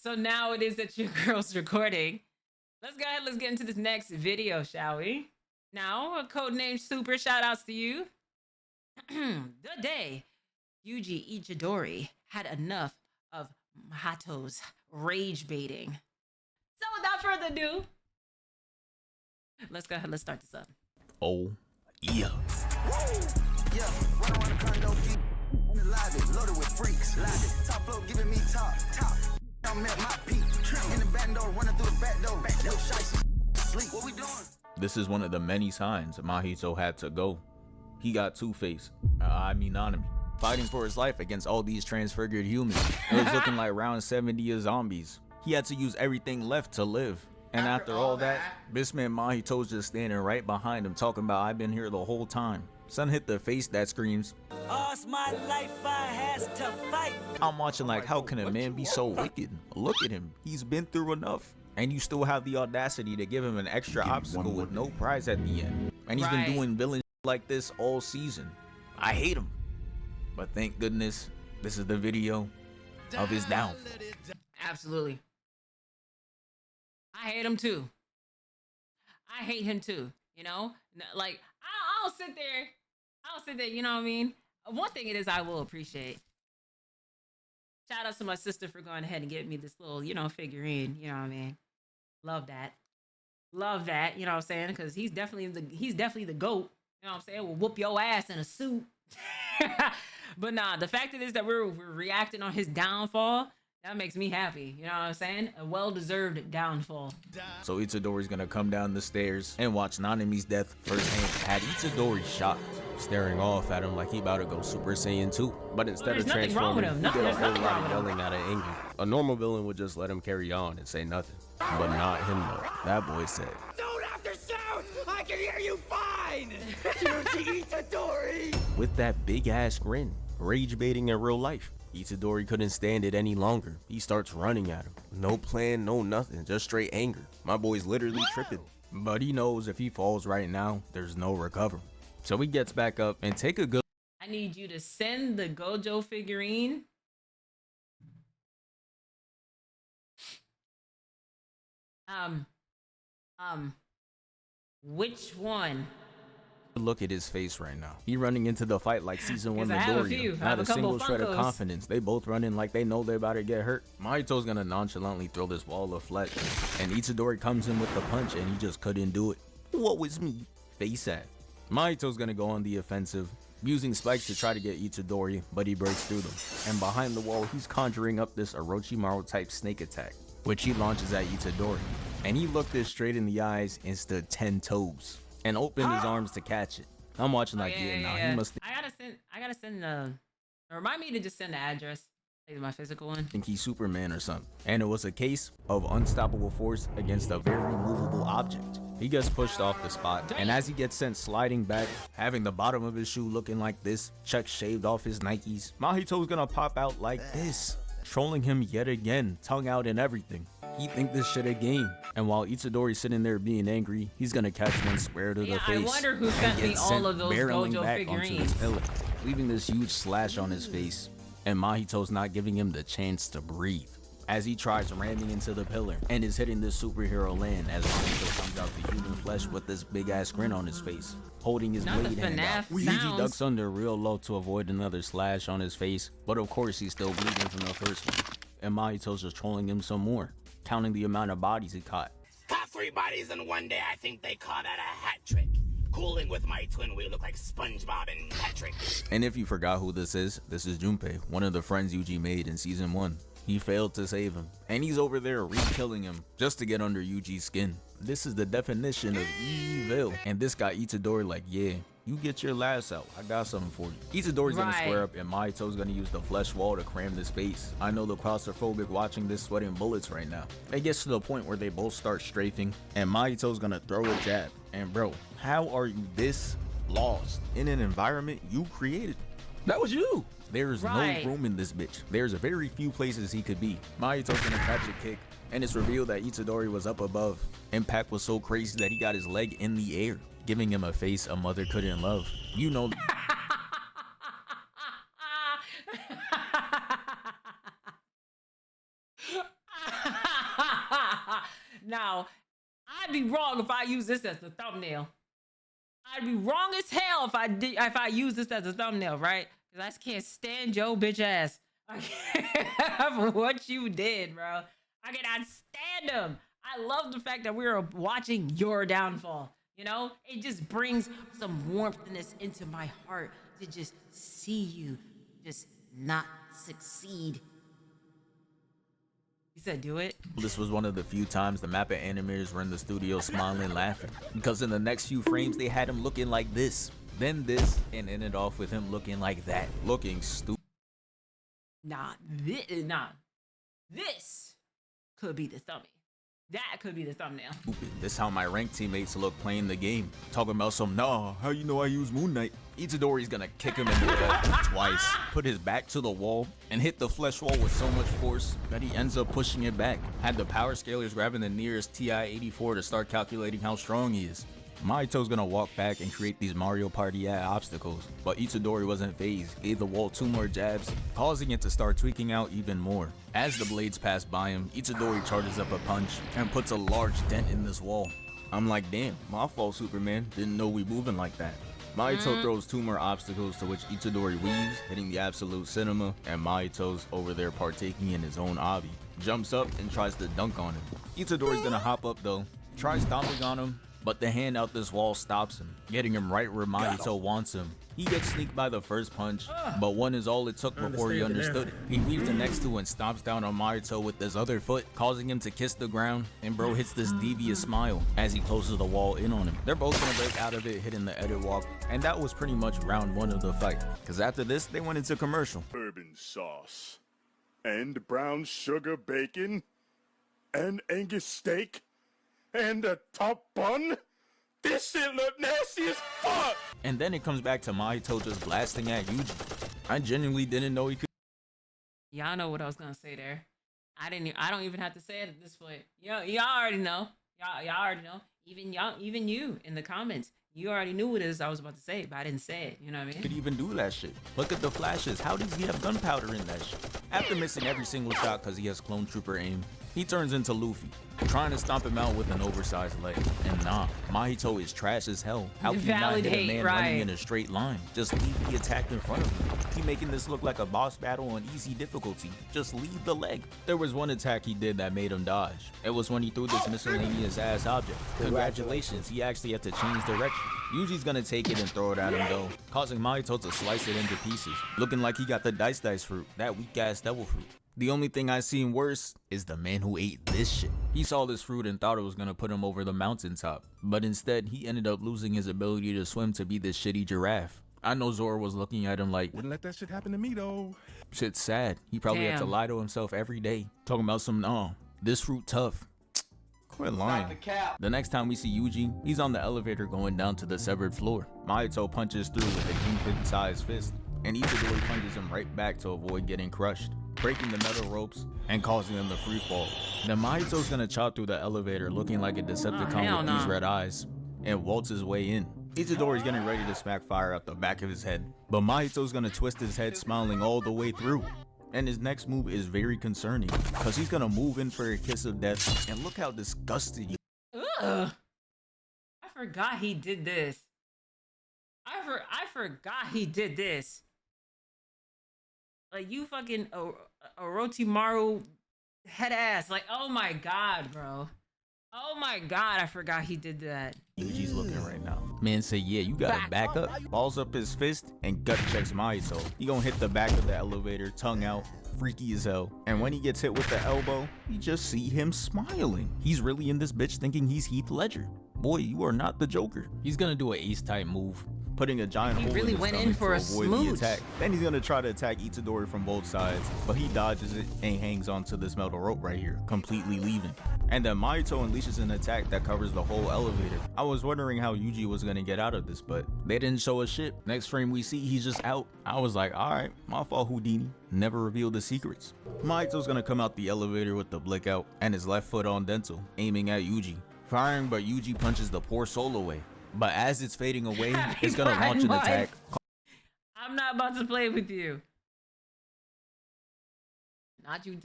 So now it is that your girl's recording. Let's go ahead. Let's get into this next video, shall we? Now, a codename Super, shout outs to you. The day Yuji Itadori had enough of Mahito's rage baiting. So without further ado, let's go ahead. Let's start this up. Oh, yeah. Yeah, run around the condo, in the lobby, loaded with freaks. Lobby, top flow, giving me top. I'm at my peak. In the back door, running through the back door. No shiesty, sleep. What we doing? This is one of the many signs Mahito had to go. He got two-faced, Anami, fighting for his life against all these transfigured humans. It was looking like round 70 of zombies. He had to use everything left to live. And after all that, this man Mahito's just standing right behind him talking about, I've been here the whole time. Son hit the face that screams, all's my life I has to fight. I'm watching like, how can a man be so wicked? Look at him, he's been through enough. And you still have the audacity to give him an extra obstacle with no prize at the end. And he's been doing villain like this all season. I hate him. But thank goodness, this is the video of his downfall. Absolutely. I hate him too. I hate him too. You know, like I'll sit there. You know what I mean? One thing it is I will appreciate. Shout out to my sister for going ahead and getting me this little, you know, figurine. You know what I mean? Love that. Love that. You know what I'm saying? Because he's definitely the GOAT. You know what I'm saying? We'll whoop your ass in a suit. But nah, the fact is that we're reacting on his downfall. That makes me happy. You know what I'm saying? A well-deserved downfall. So Itadori's gonna come down the stairs and watch Nanami's death firsthand. Had Itadori shocked, staring off at him like he about to go Super Saiyan 2. But instead of transforming, he did a whole lot of yelling out of anger. A normal villain would just let him carry on and say nothing. But not him though. That boy said, Don't have to shout! I can hear you fine! Yuji Itadori! with that big ass grin, rage baiting in real life. Itadori couldn't stand it any longer. He starts running at him. No plan, no nothing, just straight anger. My boy's literally tripping. But he knows if he falls right now, there's no recovery. So he gets back up and take a good. I need you to send the Gojo figurine. Which one? Look at his face right now. He running into the fight like season 1 Midoriya. Not a single shred of confidence. They both running like they know they're about to get hurt. Mahito's gonna nonchalantly throw this wall of flesh, and Itadori comes in with the punch and he just couldn't do it. What was me? Face at. Mahito's gonna go on the offensive, using spikes to try to get Itadori, but he breaks through them. And behind the wall, he's conjuring up this Orochimaru type snake attack, which he launches at Itadori. And he looked this straight in the eyes and stood 10 toes. And opened his arms to catch it. I'm watching like, he must. I gotta send remind me to just send the address. Like my physical one. Think he's Superman or something. And it was a case of unstoppable force against a very movable object. He gets pushed off the spot, and as he gets sent sliding back, having the bottom of his shoe looking like this, Chuck shaved off his Nikes, Mahito's gonna pop out like this, trolling him yet again, tongue out and everything. He think this shit a game, and while Itadori's sitting there being angry, he's gonna catch one square to the face. I wonder who sent me all of those Gojo figurines, pillar, leaving this huge slash on his face, and Mahito's not giving him the chance to breathe as he tries ramming into the pillar and is hitting this superhero land as Mahito comes out the human flesh with this big ass grin on his face, holding his blade hand out. Yuji ducks under real low to avoid another slash on his face, but of course he's still bleeding from the first one, and Mahito's just trolling him some more, counting the amount of bodies he caught. Caught 3 bodies in one day. I think they call that a hat trick. Cooling with my twin, we look like SpongeBob and Patrick. And if you forgot who this is Junpei, one of the friends Yuji made in season 1. He failed to save him, and he's over there re-killing him just to get under Yuji's skin. This is the definition of evil. And this guy Itadori like, yeah, you get your laughs out. I got something for you. Itadori's gonna square up, and Mahito's gonna use the flesh wall to cram this space. I know the claustrophobic watching this sweating bullets right now. It gets to the point where they both start strafing, and Mahito's gonna throw a jab. And bro, how are you this lost in an environment you created? That was you. There's no room in this bitch. There's very few places he could be. Mahito's gonna catch a kick, and it's revealed that Itadori was up above. Impact was so crazy that he got his leg in the air, giving him a face a mother couldn't love. You know. Now, I'd be wrong if I use this as the thumbnail. I'd be wrong as hell if I use this as a thumbnail, right? Because I just can't stand your bitch ass. I can't for what you did, bro. I cannot stand them. I love the fact that we're watching your downfall. You know, it just brings some warmthness into my heart to just see you just not succeed. You said do it? This was one of the few times the Mappa animators were in the studio smiling, laughing. Because in the next few frames, they had him looking like this, then this, and ended off with him looking like that. Looking stupid. Nah. This could be the thumbnail. That could be the thumbnail. This how my ranked teammates look playing the game. Talking about some, nah, how you know I use Moon Knight? Itadori's gonna kick him in the head twice, put his back to the wall, and hit the flesh wall with so much force that he ends up pushing it back. Had the power scalers grabbing the nearest TI-84 to start calculating how strong he is. Mahito's gonna walk back and create these Mario Party obstacles, but Itadori wasn't phased, gave the wall 2 more jabs, causing it to start tweaking out even more. As the blades pass by him, Itadori charges up a punch and puts a large dent in this wall. I'm like, damn, my fault, Superman, didn't know we moving like that. Mahito throws 2 more obstacles to which Itadori weaves, hitting the absolute cinema, and Mahito's over there partaking in his own obby. Jumps up and tries to dunk on him. Itadori's gonna hop up though, tries stomping on him, but the hand out this wall stops him, getting him right where Mahito wants him. He gets sneaked by the first punch, but 1 is all it took before he understood it. He weaves the next 2 and stomps down on Mahito with his other foot, causing him to kiss the ground, and bro hits this devious smile as he closes the wall in on him. They're both gonna break out of it, hitting the edit walk, and that was pretty much round 1 of the fight. Cause after this, they went into commercial. Bourbon sauce, and brown sugar bacon, and Angus steak, and a top bun? This shit look nasty as fuck! And then it comes back to Mahito just blasting at Yuji. I genuinely didn't know he could. Y'all know what I was gonna say there. I don't even have to say it at this point. Y'all already know. Y'all already know. Even you in the comments. You already knew what it is I was about to say, but I didn't say it. You know what I mean? Could even do that shit. Look at the flashes. How does he have gunpowder in that shit? After missing every single shot because he has clone trooper aim, he turns into Luffy, trying to stomp him out with an oversized leg. And nah, Mahito is trash as hell. How can you not hit a man running in a straight line? Just leave the attack in front of him. He making this look like a boss battle on easy difficulty. Just leave the leg. There was one attack he did that made him dodge. It was when he threw this miscellaneous ass object. Congratulations, he actually had to change direction. Yuji's gonna take it and throw it at him though, causing Mahito to slice it into pieces. Looking like he got the dice fruit, that weak ass devil fruit. The only thing I seen worse is the man who ate this shit. He saw this fruit and thought it was gonna put him over the mountaintop, but instead he ended up losing his ability to swim to be this shitty giraffe. I know Zoro was looking at him like, Wouldn't let that shit happen to me though. Shit's sad. He probably had to lie to himself every day, talking about some, no, this fruit tough. Quit lying. The next time we see Yuji, he's on the elevator going down to the severed floor. Mahito punches through with a kingpin-sized fist, and Itadori punches him right back to avoid getting crushed, breaking the metal ropes and causing him to free fall. Then Mahito's gonna chop through the elevator looking like a Decepticon with these red eyes and waltz his way in. Itadori's getting ready to smack fire out the back of his head, but Mahito's gonna twist his head smiling all the way through. And his next move is very concerning, because he's gonna move in for a kiss of death, and look how disgusted you. Ugh. I forgot he did this. I forgot he did this. Like, you fucking Orochimaru head ass. Like, oh my god, bro. Oh my god, I forgot he did that. Yuji's looking right now. Man say, yeah, you gotta back up. Balls up his fist and gut checks Mahito. He gonna hit the back of the elevator, tongue out, freaky as hell. And when he gets hit with the elbow, you just see him smiling. He's really in this bitch thinking he's Heath Ledger. Boy, you are not the Joker. He's gonna do an ace type move, putting a giant hole in his stomach to avoid the attack. Then he's gonna try to attack Itadori from both sides, but he dodges it and hangs onto this metal rope right here, completely leaving. And then Mahito unleashes an attack that covers the whole elevator. I was wondering how Yuji was gonna get out of this, but they didn't show us shit. Next frame we see he's just out. I was like, alright, my fault, Houdini. Never revealed the secrets. Mahito's gonna come out the elevator with the blick out and his left foot on dental, aiming at Yuji. Firing, but Yuji punches the poor soul away. But as it's fading away, it's gonna launch an attack. I'm not about to play with you. Not you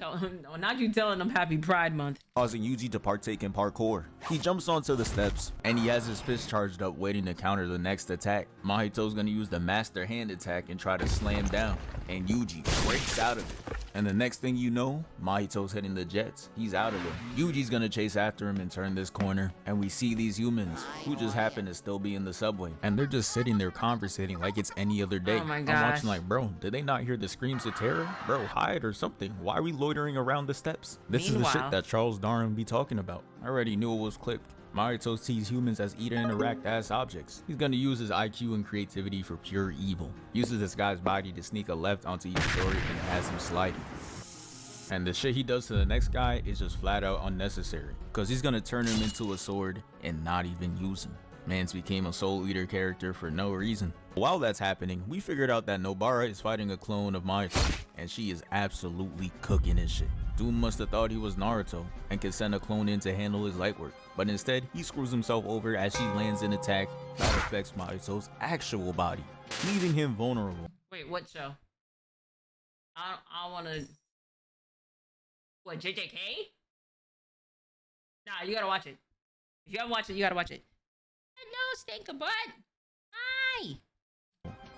telling them Happy Pride Month. causing Yuji to partake in parkour. He jumps onto the steps, and he has his fist charged up waiting to counter the next attack. Mahito's gonna use the master hand attack and try to slam down, and Yuji breaks out of it. And the next thing you know, Mahito's hitting the jets. He's out of there. Yuji's gonna chase after him and turn this corner, and we see these humans who just happen to still be in the subway, and they're just sitting there conversating like it's any other day. Oh my I'm gosh. watching like, bro, did they not hear the screams of terror? Bro, hide or something. Why are we loitering around the steps? This is the shit Meanwhile- that Charles Darwin be talking about. I already knew it was clipped. Mahito sees humans as eat and interact as objects. He's gonna use his IQ and creativity for pure evil. Uses this guy's body to sneak a left onto Itadori and has him sliding. And the shit he does to the next guy is just flat out unnecessary, because he's gonna turn him into a sword and not even use him. Mans became a soul eater character for no reason. While that's happening, we figured out that Nobara is fighting a clone of Mahito, and she is absolutely cooking his shit. Dude must have thought he was Naruto and could send a clone in to handle his light work, but instead he screws himself over as she lands an attack that affects Mahito's actual body, leaving him vulnerable. Wait, what show? I want to. What, JJK? Nah, you gotta watch it. If you haven't watched it, you gotta watch it. Hello, stinker butt. Hi.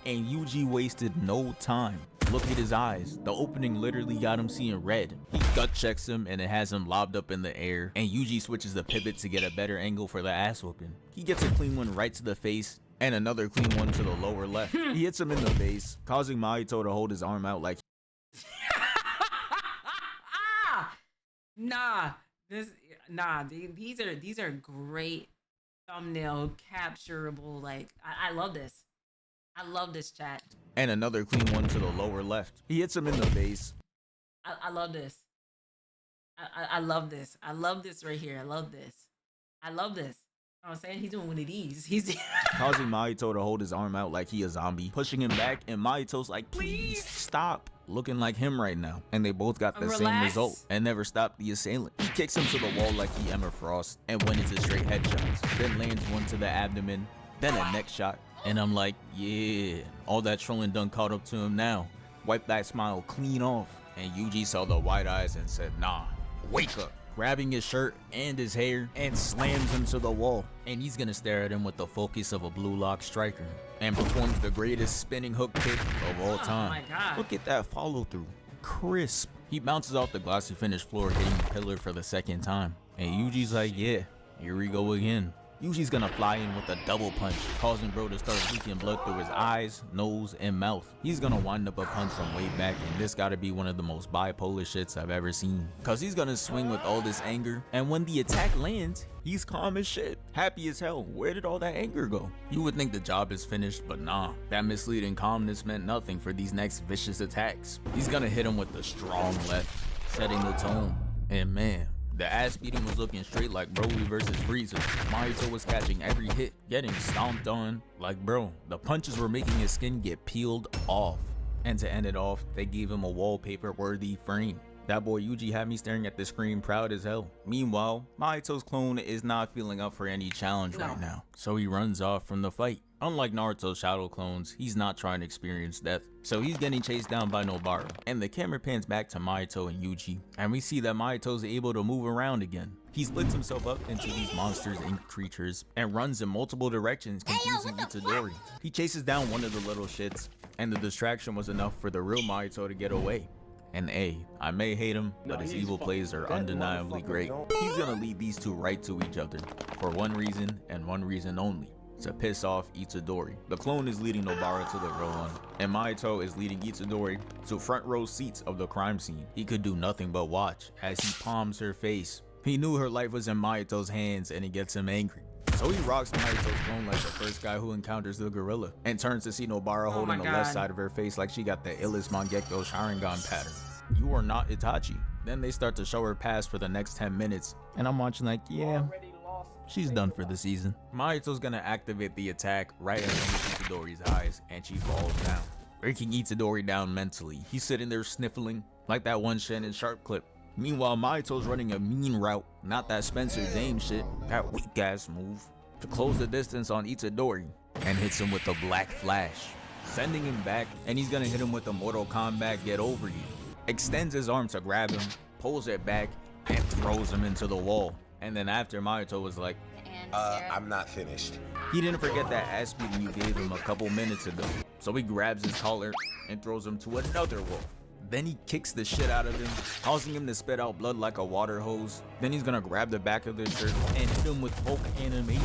And Yuji wasted no time. Look at his eyes. The opening literally got him seeing red. He gut checks him and it has him lobbed up in the air. And Yuji switches the pivot to get a better angle for the ass whooping. He gets a clean one right to the face and another clean one to the lower left. He hits him in the face, causing Mahito to hold his arm out like These are great thumbnail capturable. Like, I love this. I love this chat. and another clean one to the lower left. He hits him in the face. I love this. I love this. I love this right here. I love this. I love this. You know what I'm saying? He's doing one of these. He's Causing Mahito to hold his arm out like he a zombie, pushing him back, and Mahito's like, please stop. Looking like him right now. And they both got the same Relax. result and never stopped the assailant. He kicks him to the wall like he Emma Frost and went into straight headshots. Then lands one to the abdomen, then a neck shot. And I'm like, yeah, all that trolling done caught up to him now. Wipe that smile clean off. And Yuji saw the wide eyes and said, nah, wake up. Grabbing his shirt and his hair and slams him to the wall. And he's gonna stare at him with the focus of a blue lock striker and performs the greatest spinning hook kick of all time. my God. Look at that follow through. Crisp. He bounces off the glossy finished floor, hitting the pillar for the second time. And Yuji's like, yeah, here we go again. Yuji's gonna fly in with a double punch, causing bro to start leaking blood through his eyes, nose, and mouth. He's gonna wind up a punch from way back, and this gotta be one of the most bipolar shits I've ever seen. Cause he's gonna swing with all this anger, and when the attack lands, he's calm as shit, happy as hell. Where did all that anger go? You would think the job is finished, but nah. That misleading calmness meant nothing for these next vicious attacks. He's gonna hit him with the strong left, setting the tone. And man, the ass beating was looking straight like Broly versus Frieza. Mahito was catching every hit, getting stomped on. Like bro, the punches were making his skin get peeled off. And to end it off, they gave him a wallpaper worthy frame. That boy Yuji had me staring at the screen proud as hell. Meanwhile, Mahito's clone is not feeling up for any challenge right now, so he runs off from the fight. Unlike Naruto's shadow clones, he's not trying to experience death, so he's getting chased down by Nobara. And the camera pans back to Mahito and Yuji, and we see that Mahito's able to move around again. He splits himself up into these monsters and creatures and runs in multiple directions, confusing Itadori. He chases down one of the little shits, and the distraction was enough for the real Mahito to get away. And I may hate him, but his evil plays are undeniably great. He's gonna lead these two right to each other, for one reason and one reason only. To piss off Itadori. The clone is leading Nobara to the real one, and Mahito is leading Itadori to front row seats of the crime scene. He could do nothing but watch as he palms her face. He knew her life was in Mahito's hands, and it gets him angry. So he rocks Mahito's clone like the first guy who encounters the gorilla, and turns to see Nobara holding the left side of her face like she got the illest Mangekyo Sharingan pattern. You are not Itachi. Then they start to show her past for the next 10 minutes, and I'm watching like, yeah, she's done for the season. Mahito's gonna activate the attack right in Itadori's eyes, and she falls down, breaking Itadori down mentally. He's sitting there sniffling like that one Shannon Sharp clip. Meanwhile, Mahito's running a mean route, not that Spencer Dame shit, that weak ass move, to close the distance on Itadori, and hits him with the Black Flash, sending him back, and he's gonna hit him with the Mortal Kombat Get Over You. extends his arm to grab him, pulls it back, and throws him into the wall. And then after, Mahito was like, I'm not finished. he didn't forget that ass beating you gave him a couple minutes ago. So he grabs his collar and throws him to another wall. Then he kicks the shit out of him, causing him to spit out blood like a water hose. Then he's gonna grab the back of his shirt and hit him with Hulk animation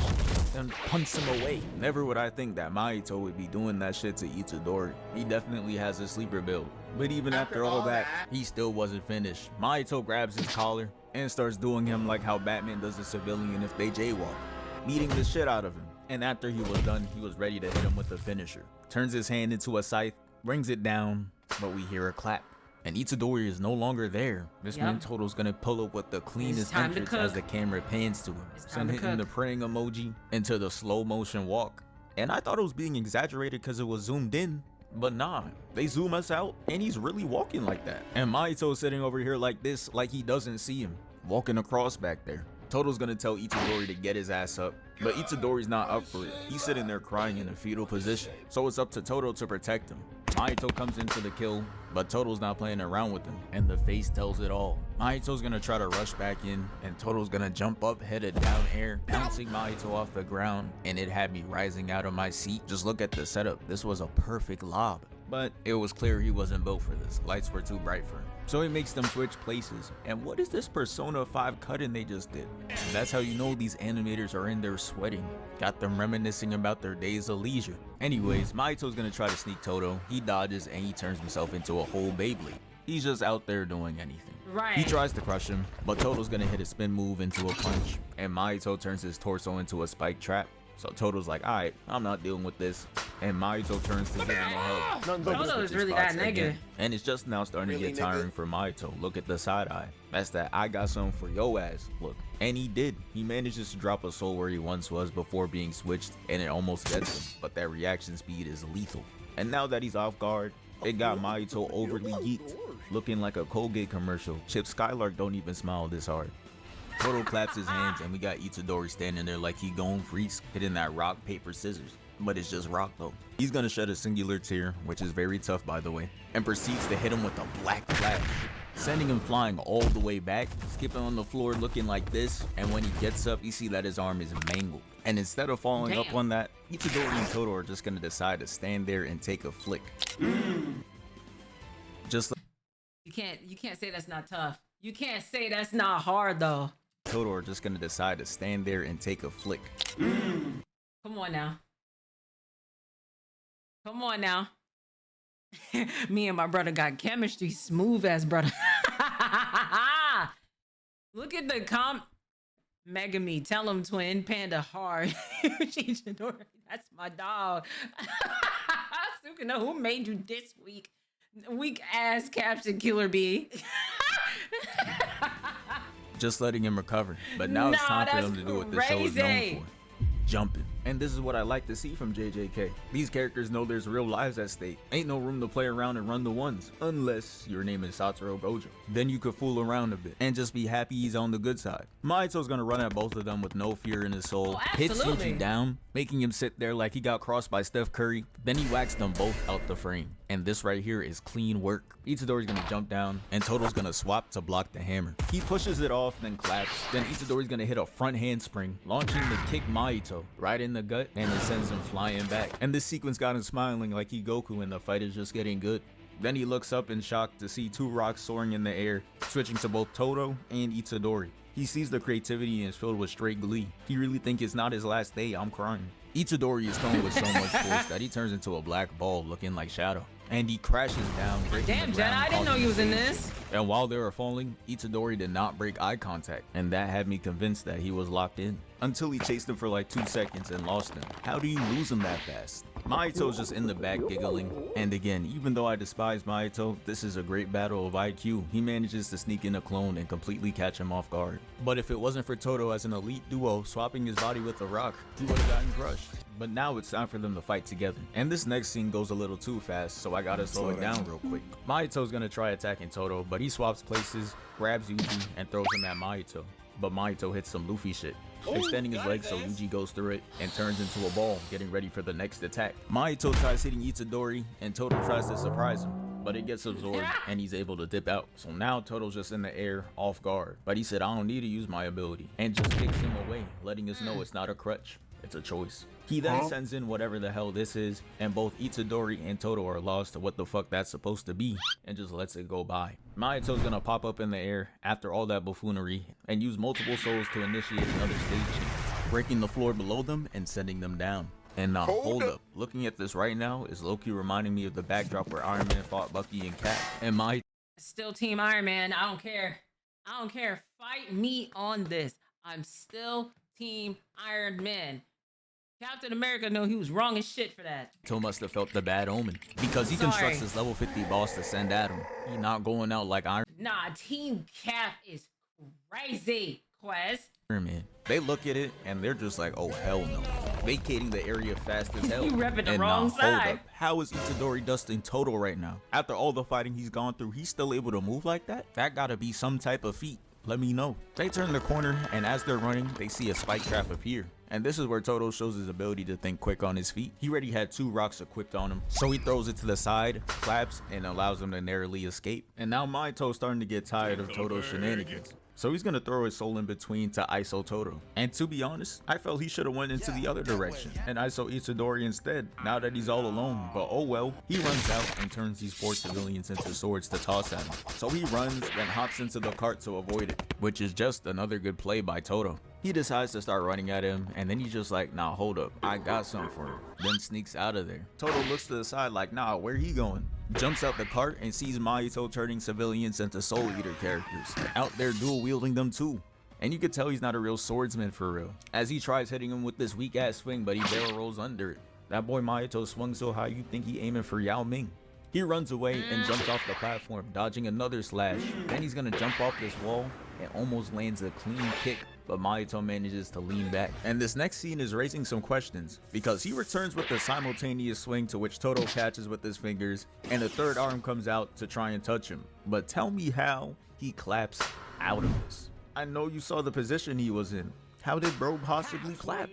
and punch him away. Never would I think that Mahito would be doing that shit to Itadori. He definitely has a sleeper build. But even after all that, he still wasn't finished. Mahito grabs his collar and starts doing him like how Batman does a civilian if they jaywalk, beating the shit out of him. And after he was done, he was ready to hit him with the finisher. Turns his hand into a scythe, brings it down, but we hear a clap. And Itadori is no longer there. This means Toto's gonna pull up with the cleanest entrance as the camera pans to him. Son hitting the praying emoji into the slow motion walk. And I thought it was being exaggerated because it was zoomed in. But nah, they zoom us out and he's really walking like that. And Mahito's sitting over here like this, like he doesn't see him, walking across back there. Toto's gonna tell Itadori to get his ass up, but Itadori's not up for it. He's sitting there crying in a fetal position. So it's up to Toto to protect him. Mahito comes into the kill, but Toto's not playing around with him, and the face tells it all. Mahito's gonna try to rush back in, and Toto's gonna jump up, headed down air, bouncing Mahito off the ground, and it had me rising out of my seat. Just look at the setup. This was a perfect lob. But it was clear he wasn't built for this. Lights were too bright for him. So he makes them switch places. And what is this Persona 5 cut-in they just did? And that's how you know these animators are in there sweating. Got them reminiscing about their days of leisure. Anyways, Mahito's gonna try to sneak Toto. He dodges and he turns himself into a whole Beyblade. He's just out there doing anything. Right. He tries to crush him, but Toto's gonna hit a spin move into a punch. And Mahito turns his torso into a spike trap. So Toto's like, alright, I'm not dealing with this. And Mahito turns to give him a hug. Toto is really that nigga. And it's just now starting to get tiring for Mahito. Look at the side eye. That's that I got something for yo ass look. And he did. He manages to drop a soul where he once was before being switched, and it almost gets him. But that reaction speed is lethal. And now that he's off guard, it got Mahito overly geeked, looking like a Colgate commercial. Chip Skylark don't even smile this hard. Toto claps his hands and we got Itadori standing there like he going freeze, hitting that rock, paper, scissors. But it's just rock though. He's gonna shed a singular tear, which is very tough by the way, and proceeds to hit him with a black flash, sending him flying all the way back, skipping on the floor looking like this, and when he gets up, you see that his arm is mangled. And instead of following up on that, Itadori and Toto are just gonna decide to stand there and take a flick. Just like You can't say that's not tough. You can't say that's not hard though. Toto are just gonna decide to stand there and take a flick. Come on now. Come on now. Me and my brother got chemistry, smooth ass brother. Look at the Megami, tell him twin, panda hard. That's my dog. Sukuna, who made you this week? Weak ass caption killer bee. Just letting him recover. But now it's time for them to do what the show is known for. Jumping. And this is what I like to see from JJK. These characters know there's real lives at stake. Ain't no room to play around and run the ones. Unless your name is Satoru Gojo. Then you could fool around a bit and just be happy he's on the good side. Mahito's gonna run at both of them with no fear in his soul. Hits Yuji down, making him sit there like he got crossed by Steph Curry. Then he whacks them both out the frame. And this right here is clean work. Itadori's gonna jump down and Toto's gonna swap to block the hammer. He pushes it off, then claps. Then Itadori's gonna hit a front handspring, launching the kick Mahito right in the gut, and it sends him flying back. And this sequence got him smiling like he Goku and the fight is just getting good. Then he looks up in shock to see two rocks soaring in the air, switching to both Toto and Itadori. He sees the creativity and is filled with straight glee. He really think it's not his last day. I'm crying. Itadori is thrown with so much force that he turns into a black ball looking like Shadow. And he crashes down, breaking Damn, the ground. Jedi, I didn't know you was in this. And while they were falling, Itadori did not break eye contact, and that had me convinced that he was locked in. Until he chased him for like 2 seconds and lost him. How do you lose him that fast? Mahito's just in the back giggling. And again, even though I despise Mahito, this is a great battle of IQ. He manages to sneak in a clone and completely catch him off guard. But if it wasn't for Toto as an elite duo swapping his body with a rock, he would have gotten crushed. But now it's time for them to fight together. And this next scene goes a little too fast, so I gotta slow it down real quick. Mahito's gonna try attacking Toto, but he swaps places, grabs Yuji, and throws him at Mahito. But Mahito hits some Luffy shit, extending his legs so Yuji goes through it and turns into a ball, getting ready for the next attack. Mahito tries hitting Itadori, and Toto tries to surprise him. but it gets absorbed and he's able to dip out. So now Toto's just in the air off guard, but he said, I don't need to use my ability, and just kicks him away, letting us know it's not a crutch, it's a choice. He then sends in whatever the hell this is, and both Itadori and Toto are lost to what the fuck that's supposed to be, and just lets it go by. Mahito's gonna pop up in the air after all that buffoonery and use multiple souls to initiate another stage change, breaking the floor below them and sending them down. And now, hold up. Looking at this right now is low-key reminding me of the backdrop where Iron Man fought Bucky and Cap. And Mahito Still Team Iron Man. I don't care. I don't care. Fight me on this. I'm still Team Iron Man. Captain America knew he was wrong as shit for that. must have felt the bad omen, because he constructs his level 50 boss to send at him. He not going out like Iron Nah, Team Cap is crazy, Quez. Man. They look at it and they're just like, oh hell no. Vacating the area fast as hell. You repping the And wrong hold side. up. How is Itadori dusting Toto right now? After all the fighting he's gone through, he's still able to move like that? That gotta be some type of feat. Let me know. They turn the corner, and as they're running, they see a spike trap appear. And this is where Toto shows his ability to think quick on his feet. He already had 2 rocks equipped on him, so he throws it to the side, claps, and allows him to narrowly escape. And now Mahito's starting to get tired of Toto's shenanigans, so he's gonna throw his soul in between to ISO Toto. And to be honest, I felt he should have went into the other direction and ISO Itadori instead, now that he's all alone. But oh well. He runs out and turns these 4 civilians into swords to toss at him. So he runs, then hops into the cart to avoid it, which is just another good play by Toto. He decides to start running at him, and then he's just like, nah, hold up, I got something for him. Then sneaks out of there. Toto looks to the side like, nah, where he going? Jumps out the cart and sees Mahito turning civilians into Soul Eater characters, out there dual wielding them too. And you could tell he's not a real swordsman for real, as he tries hitting him with this weak ass swing, but he barrel rolls under it. That boy Mahito swung so high you think he aiming for Yao Ming. He runs away and jumps off the platform, dodging another slash. Then he's gonna jump off this wall and almost lands a clean kick, but Mahito manages to lean back. And this next scene is raising some questions, because he returns with a simultaneous swing to which Toto catches with his fingers, and a third arm comes out to try and touch him. But tell me how he claps out of this. I know you saw the position he was in. How did bro possibly clap?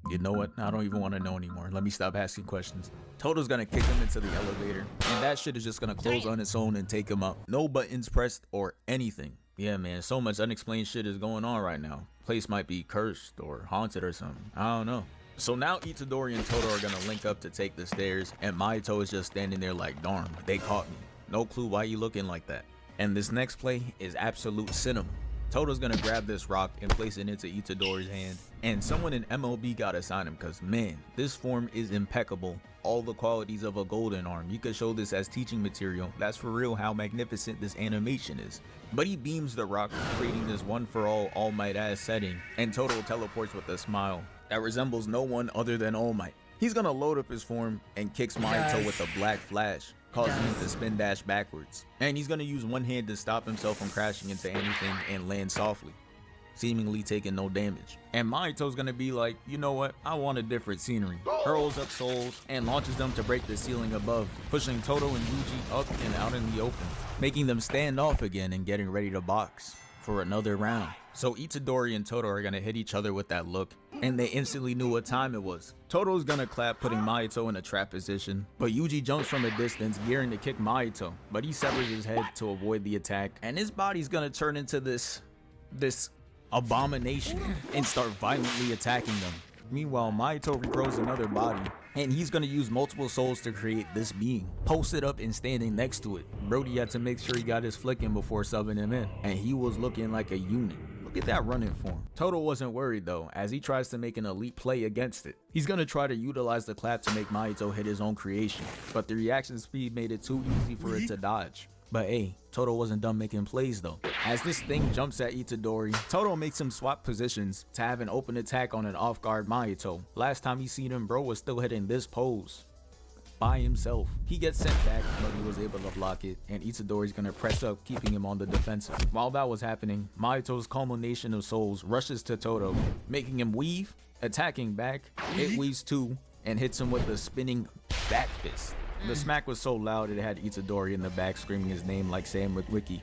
You know what? I don't even want to know anymore. Let me stop asking questions. Toto's gonna kick him into the elevator, and that shit is just gonna close on its own and take him up. No buttons pressed or anything. Yeah, man, so much unexplained shit is going on right now. Place might be cursed or haunted or something. I don't know. So now Itadori and Toto are gonna link up to take the stairs, and Mahito is just standing there like, darn, they caught me. No clue why you looking like that. And this next play is absolute cinema. Toto's gonna grab this rock and place it into Itadori's hand, and someone in MLB gotta sign him, cause man, this form is impeccable. All the qualities of a golden arm. You could show this as teaching material. That's for real how magnificent this animation is. But he beams the rock, creating this one for all Might ass setting, and Toto teleports with a smile that resembles no one other than All Might. He's gonna load up his form and kicks Mahito with a black flash, causing him to spin dash backwards. And he's gonna use one hand to stop himself from crashing into anything and land softly, seemingly taking no damage. And Mahito's gonna be like, you know what, I want a different scenery. Hurls up souls and launches them to break the ceiling above, pushing Toto and Yuji up and out in the open, making them stand off again and getting ready to box for another round. So Itadori and Toto are gonna hit each other with that look, and they instantly knew what time it was. Toto's gonna clap, putting Mahito in a trap position, but Yuji jumps from a distance, gearing to kick Mahito, but he severs his head to avoid the attack, and his body's gonna turn into this abomination and start violently attacking them. Meanwhile, Mahito regrows another body, and he's gonna use multiple souls to create this being, posted up and standing next to it. Brody had to make sure he got his flick in before subbing him in, and he was looking like a unit. Look at that running form. Toto wasn't worried though, as he tries to make an elite play against it. He's gonna try to utilize the clap to make Mahito hit his own creation, but the reaction speed made it too easy for it to dodge. But hey, Toto wasn't done making plays though. As this thing jumps at Itadori, Toto makes him swap positions to have an open attack on an off-guard Mahito. Last time he seen him, bro was still hitting this pose by himself. He gets sent back, but he was able to block it, and Itadori's gonna press up, keeping him on the defensive. While that was happening, Mahito's culmination of souls rushes to Toto, making him weave, attacking back. It weaves too, and hits him with a spinning back fist. The smack was so loud it had Itadori in the back screaming his name like Sam Witwicky.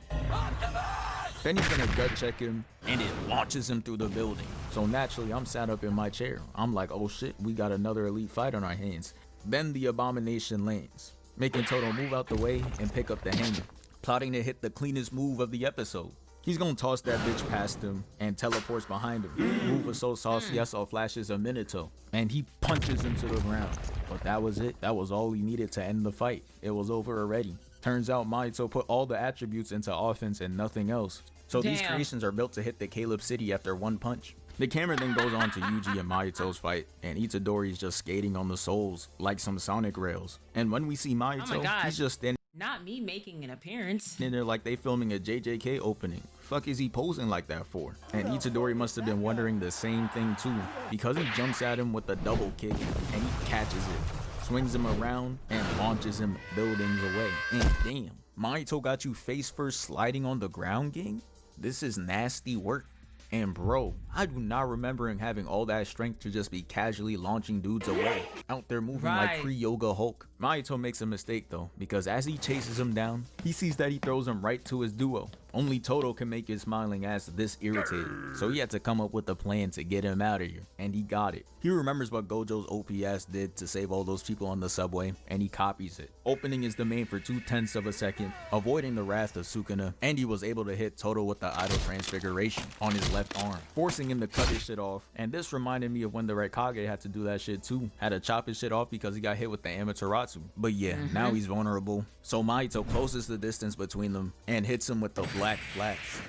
Then he's gonna gut check him, and it launches him through the building. So naturally, I'm sat up in my chair. I'm like, oh shit, we got another elite fight on our hands. Then the abomination lands. making Toto move out the way and pick up the hanger, plotting to hit the cleanest move of the episode. He's gonna toss that bitch past him and teleports behind him. Move was so saucy, I saw flashes of Minato, and he punches him to the ground. But that was it. That was all he needed to end the fight. It was over already. Turns out Mahito put all the attributes into offense and nothing else. So these creations are built to hit the Caleb City after one punch. The camera then goes on to Yuji and Mahito's fight, and Itadori's just skating on the souls like some Sonic rails. And when we see Mahito, he's just standing. Not me making an appearance. And they're like they filming a JJK opening. Fuck is he posing like that for? And Itadori must have been wondering the same thing too, because he jumps at him with a double kick and he catches it, swings him around and launches him buildings away. And damn, Mahito got you face first sliding on the ground, gang? This is nasty work. And bro, I do not remember him having all that strength to just be casually launching dudes away, out there moving like pre-yoga Hulk. Mahito makes a mistake though, because as he chases him down, he sees that he throws him right to his duo. Only Toto can make his smiling ass this irritated, so he had to come up with a plan to get him out of here, and he got it. He remembers what Gojo's OPS did to save all those people on the subway, and he copies it, opening his domain for 0.2 of a second, avoiding the wrath of Sukuna, and he was able to hit Toto with the idle transfiguration on his left arm, forcing him to cut his shit off. And this reminded me of when the Red Kage had to do that shit too, had to chop his shit off because he got hit with the Amaterasu. But yeah, now he's vulnerable, so Mahito closes the distance between them and hits him with the black flats.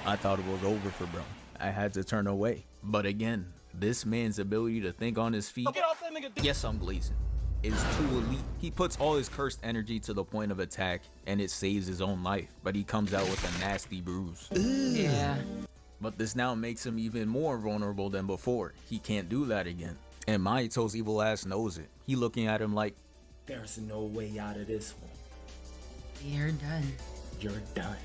I thought it was over for bro. I had to turn away. But again, this man's ability to think on his feet, yes, I'm glazing, is too elite. He puts all his cursed energy to the point of attack and it saves his own life, but he comes out with a nasty bruise. Yeah. But this now makes him even more vulnerable than before. He can't do that again. And Mahito's evil ass knows it. He looking at him like, there's no way out of this one. You're done. You're done.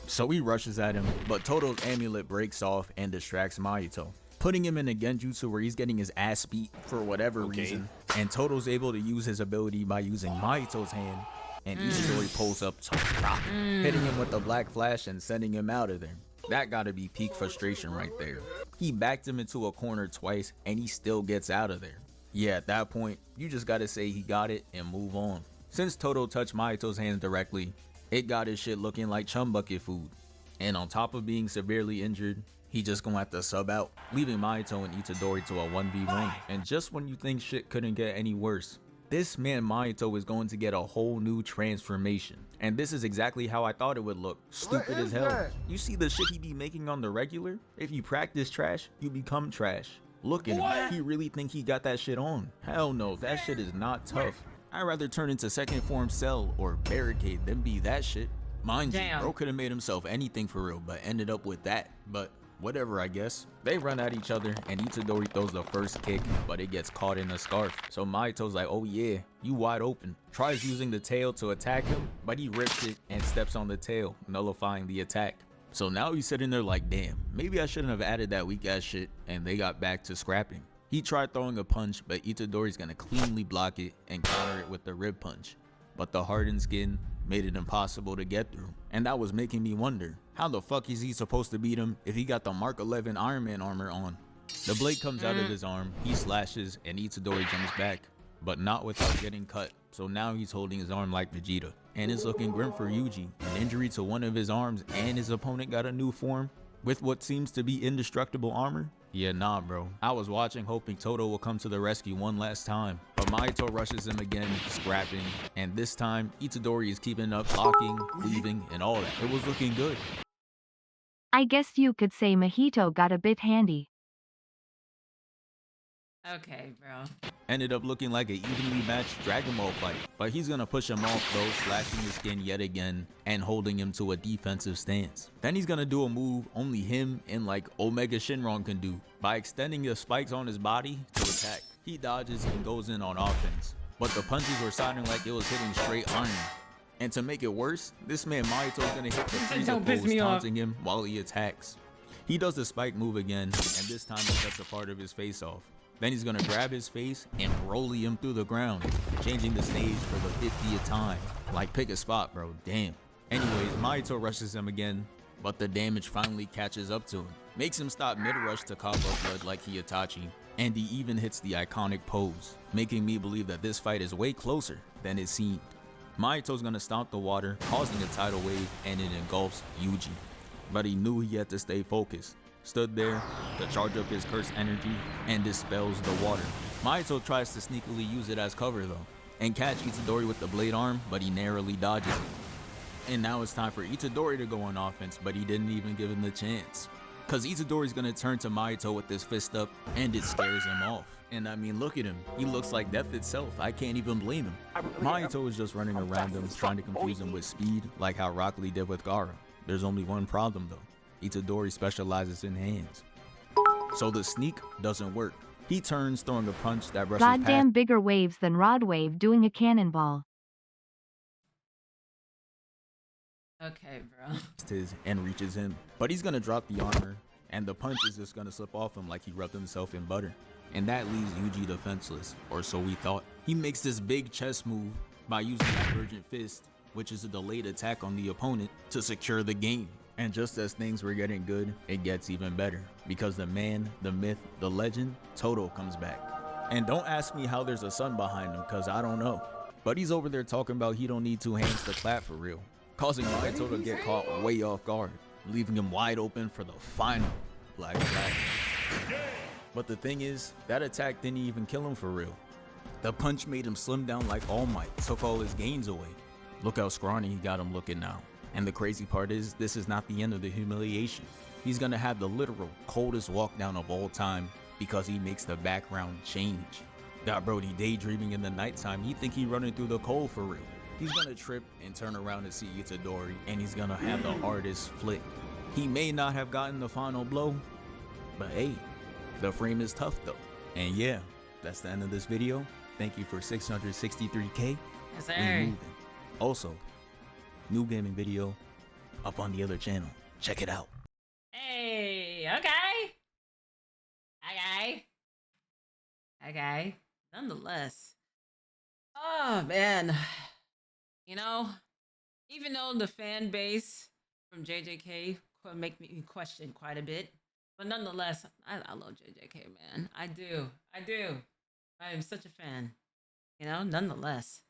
So he rushes at him, but Toto's amulet breaks off and distracts Mahito, putting him in a genjutsu where he's getting his ass beat for whatever reason. And Toto's able to use his ability by using Mahito's hand, and Itadori pulls up to drop him, hitting him with the black flash and sending him out of there. That gotta be peak frustration right there. He backed him into a corner twice and he still gets out of there. Yeah, at that point, you just gotta say he got it and move on. Since Toto touched Mahito's hands directly, it got his shit looking like chum bucket food. And on top of being severely injured, he just gonna have to sub out, leaving Mahito and Itadori to a 1v1. And just when you think shit couldn't get any worse, this man Mahito is going to get a whole new transformation. And this is exactly how I thought it would look. Stupid as hell. You see the shit he be making on the regular? If you practice trash, you become trash. Look at him. He really think he got that shit on? Hell no, that shit is not tough. I'd rather turn into second form Cell or Barricade than be that shit. Mind you, bro could have made himself anything for real, but ended up with that. But whatever, I guess. They run at each other and Itadori throws the first kick, but it gets caught in a scarf. So Mahito's like, oh yeah, you wide open. Tries using the tail to attack him, but he rips it and steps on the tail, nullifying the attack. So now he's sitting there like, damn, maybe I shouldn't have added that weak ass shit, and they got back to scrapping. He tried throwing a punch, but Itadori's gonna cleanly block it and counter it with the rib punch. But the hardened skin made it impossible to get through. And that was making me wonder, how the fuck is he supposed to beat him if he got the Mark 11 Iron Man armor on? The blade comes out of his arm, he slashes, and Itadori jumps back, but not without getting cut. So now he's holding his arm like Vegeta. And it's looking grim for Yuji. An injury to one of his arms and his opponent got a new form with what seems to be indestructible armor. Yeah, nah, bro. I was watching hoping Toto will come to the rescue one last time, but Mahito rushes him again, scrapping, and this time Itadori is keeping up, blocking, weaving, and all that. It was looking good. I guess you could say Mahito got a bit handy. Okay, bro. Ended up looking like an evenly matched Dragon Ball fight, but he's gonna push him off though, slashing his skin yet again and holding him to a defensive stance. Then he's gonna do a move only him and like Omega Shinron can do by extending the spikes on his body to attack. He dodges and goes in on offense, but the punches were sounding like it was hitting straight iron. And to make it worse, this man Mahito is gonna hit the Frieza pose, taunting him while he attacks. He does the spike move again, and this time he cuts a part of his face off. Then he's gonna grab his face and Broly him through the ground, changing the stage for the 50th time. Like, pick a spot, bro, damn. Anyways, Mahito rushes him again, but the damage finally catches up to him. Makes him stop mid-rush to cough up blood like Itachi, and he even hits the iconic pose, making me believe that this fight is way closer than it seemed. Mahito's gonna stomp the water, causing a tidal wave, and it engulfs Yuji. But he knew he had to stay focused. Stood there to charge up his cursed energy and dispels the water. Mahito tries to sneakily use it as cover though, and catch Itadori with the blade arm, but he narrowly dodges it. And now it's time for Itadori to go on offense, but he didn't even give him the chance. Cause Itadori's gonna turn to Mahito with his fist up, and it scares him off. And I mean, look at him. He looks like death itself. I can't even blame him. Mahito is just running around him, trying to confuse him with speed, like how Rock Lee did with Gaara. There's only one problem though. Itadori specializes in hands. So the sneak doesn't work. He turns, throwing a punch that rushes Goddamn past bigger waves than Rod Wave doing a cannonball. Okay, bro. his and reaches him. But he's gonna drop the armor, and the punch is just gonna slip off him like he rubbed himself in butter. And that leaves Yuji defenseless, or so we thought. He makes this big chess move by using Divergent Fist, which is a delayed attack on the opponent, to secure the game. And just as things were getting good, it gets even better, because the man, the myth, the legend, Toto comes back. And don't ask me how there's a sun behind him, cause I don't know. But he's over there talking about he don't need two hands to clap for real, causing Mahito to get caught way off guard, leaving him wide open for the final Black Flag. But the thing is, that attack didn't even kill him for real. The punch made him slim down like All Might, took all his gains away. Look how scrawny he got him looking now. And the crazy part is, this is not the end of the humiliation. He's gonna have the literal coldest walk down of all time because he makes the background change. Got Brody daydreaming in the nighttime, he think he running through the cold for real. He's gonna trip and turn around to see Itadori, and he's gonna have the hardest flick. He may not have gotten the final blow, but hey, the frame is tough though. And yeah, that's the end of this video. Thank you for 663K. Yes, We sir. moving. Also, new gaming video up on the other channel. Check it out. Hey, okay. Okay. Nonetheless. Oh, man. You know, even though the fan base from JJK could make me question quite a bit, but nonetheless, I love JJK, man. I do. I am such a fan, you know, nonetheless.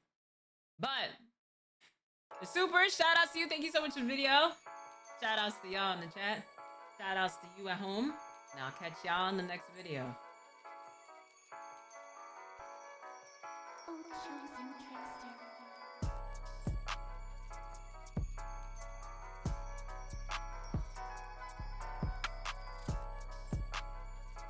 But the super shout outs to you. Thank you so much for the video. Shout outs to y'all in the chat. Shout outs to you at home. And I'll catch y'all in the next video. Oh, chosen trickster.